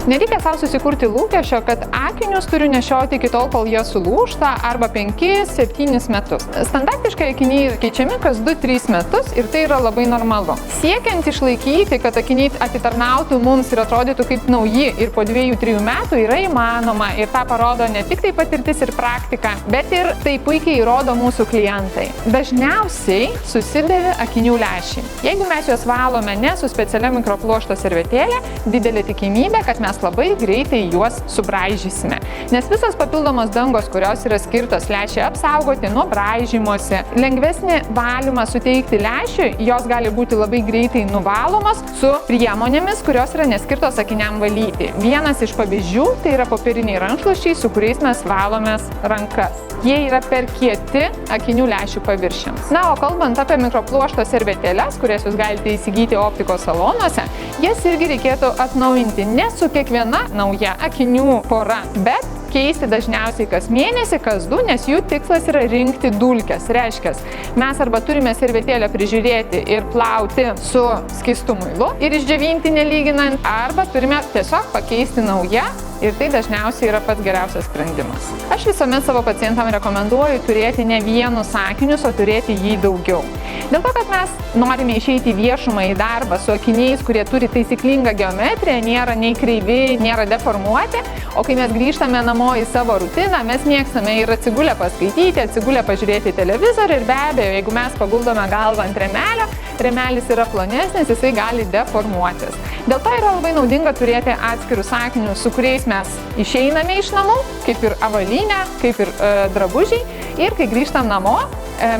Nereikia savo susikurti lūkesčio, kad akinius turiu nešioti iki tol, kol jie sulūžta, arba 5-7 metus. Standartiškai akiniai keičiami kas 2-3 metus ir tai yra labai normalu. Siekiant išlaikyti, kad akiniai atitarnautų mums ir atrodytų kaip nauji ir po 2-3 metų yra įmanoma ir tą parodo ne tik tai patirtis ir praktika, bet ir tai puikiai įrodo mūsų klientai. Dažniausiai susidėvi akinių lęšiai. Jeigu mes juos valome ne su specialia mikropluošto servetėlė, didelė tikimybė, kad mes labai greitai juos subraižysime. Nes visos papildomos dangos, kurios yra skirtos lęšiai apsaugoti nuo braižymosi, lengvesnį valymą suteikti lęšiui, jos gali būti labai greitai nuvalomos su priemonėmis, kurios yra neskirtos akiniam valyti. Vienas iš pavyzdžių tai yra popieriniai rankšluosčiai, su kuriais mes valomės rankas. Jie yra per kieti akinių lęšių paviršiams. Na, o kalbant apie mikropluošto servetėles, kurias jūs galite įsigyti optikos salonuose, jas irgi reikėtų atnaujinti ne su kiekviena nauja akinių pora, bet keisti dažniausiai kas mėnesį, kas 2, nes jų tikslas yra rinkti dulkes. Reiškia, mes arba turime servetėlę prižiūrėti ir plauti su skystu muilu ir išdžiovinti nelyginant, arba turime tiesiog pakeisti naują. Ir tai dažniausiai yra pats geriausias sprendimas. Aš visuomet savo pacientam rekomenduoju turėti ne vienus akinius, o turėti jį daugiau. Dėl to, kad mes norime išeiti į viešumą, į darbą su akiniais, kurie turi taisyklingą geometriją, nėra nei kreivi, nėra deformuoti, o kai mes grįžtame namo į savo rutiną, mes mėgstame ir atsigulę paskaityti, atsigulę pažiūrėti televizorių ir be abejo, jeigu mes paguldome galvą ant rėmelio, rėmelis yra plonesnis, jisai gali deformuotis. Dėl to yra labai naudinga turėti atskirus akinius, su kuriais mes išeiname iš namų, kaip ir avalynė, kaip ir drabužiai, ir kai grįžtam namo,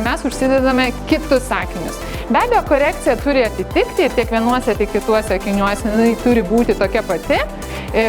mes užsidedame kitus akinius. Be abejo, korekcija turi atitikti ir tiek vienuose, tiek kituose akiniuose jinai turi būti tokia pati,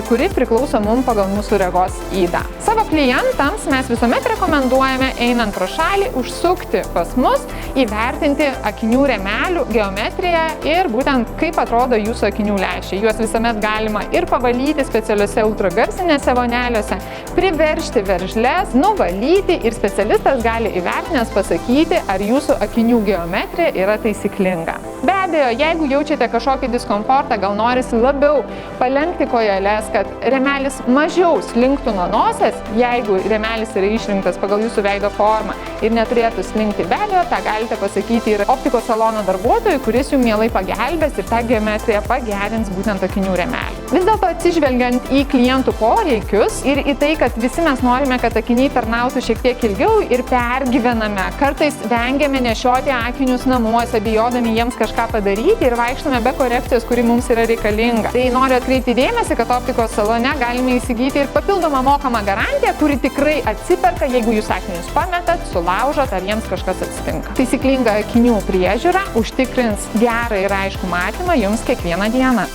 kuri priklauso mums pagal mūsų regos ydą. Savo klientams mes visuomet rekomenduojame, einant pro šalį, užsukti pas mus, įvertinti akinių rėmelių geometriją ir būtent kaip atrodo jūsų akinių lęšiai. Juos visuomet galima ir pavalyti specialiuose ultragarsinėse voneliuose, priveržti veržles, nuvalyti ir specialistas gali įvertinęs pasakyti, ar jūsų akinių geometrija yra taisyklinga. Be abejo, jeigu jaučiate kažkokį diskomfortą, gal norisi labiau palenkti kojeles, kad rėmelis mažiau slinktų nuo nosies, jeigu rėmelis yra išrinktas pagal jūsų veido formą ir neturėtų slinkti, be abejo, tą galite pasakyti ir optikos salono darbuotojui, kuris jums mielai pagelbės ir tą geometriją pagerins būtent akinių rėmelį. Vis dėlto atsižvelgiant į klientų poreikius ir į tai, kad visi mes norime, kad akiniai tarnautų šiek tiek ilgiau ir pergyvename, kartais vengiame nešioti akinius namuose, bijodami jiems kažką padaryti ir vaikštame be korekcijos, kuri mums yra reikalinga. Tai noriu atkreipti dėmesį, kad optikos salone galime įsigyti ir papildomą mokamą garantiją, kuri tikrai atsiperka, jeigu jūs akinius pametat, sulaužot ar jiems kažkas atsitinka. Taisyklinga akinių priežiūra užtikrins gerą ir aiškų matymą jums kiekvieną dieną.